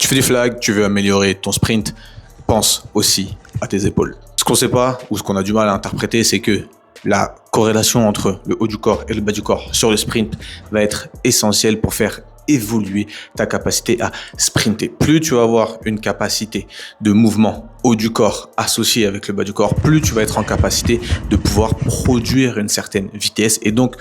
fais du flag, tu veux améliorer ton sprint, pense aussi à tes épaules. Ce qu'on ne sait pas ou ce qu'on a du mal à interpréter, c'est que la corrélation entre le haut du corps et le bas du corps sur le sprint va être essentielle pour faire évoluer ta capacité à sprinter. Plus tu vas avoir une capacité de mouvement haut du corps associée avec le bas du corps, plus tu vas être en capacité de pouvoir produire une certaine vitesse et donc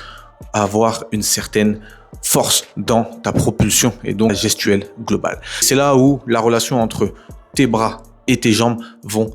avoir une certaine force dans ta propulsion et donc la gestuelle globale. C'est là où la relation entre tes bras et tes jambes vont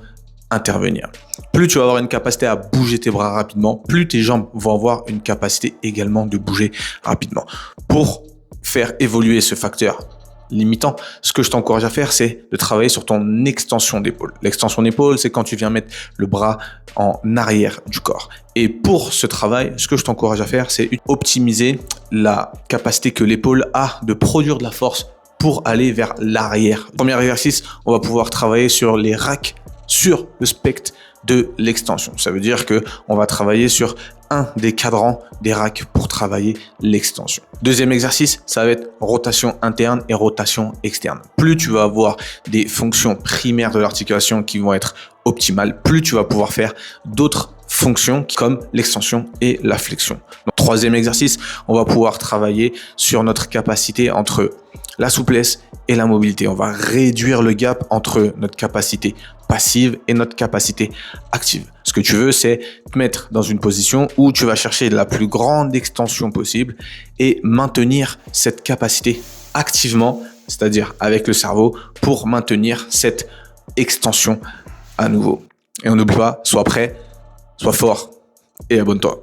intervenir. Plus tu vas avoir une capacité à bouger tes bras rapidement, plus tes jambes vont avoir une capacité également de bouger rapidement. Pour faire évoluer ce facteur limitant, ce que je t'encourage à faire, c'est de travailler sur ton extension d'épaule. L'extension d'épaule, c'est quand tu viens mettre le bras en arrière du corps. Et pour ce travail, ce que je t'encourage à faire, c'est optimiser la capacité que l'épaule a de produire de la force pour aller vers l'arrière. Premier exercice, on va pouvoir travailler sur les racks sur le spectre de l'extension. Ça veut dire que on va travailler sur un des cadrans des racks pour travailler l'extension. Deuxième exercice, ça va être rotation interne et rotation externe. Plus tu vas avoir des fonctions primaires de l'articulation qui vont être optimales, plus tu vas pouvoir faire d'autres fonctions comme l'extension et la flexion. Donc, troisième exercice, on va pouvoir travailler sur notre capacité entre la souplesse et la mobilité. On va réduire le gap entre notre capacité passive et notre capacité active. Ce que tu veux, c'est te mettre dans une position où tu vas chercher la plus grande extension possible et maintenir cette capacité activement, c'est-à-dire avec le cerveau, pour maintenir cette extension à nouveau. Et on n'oublie pas, sois prêt, sois fort et abonne-toi.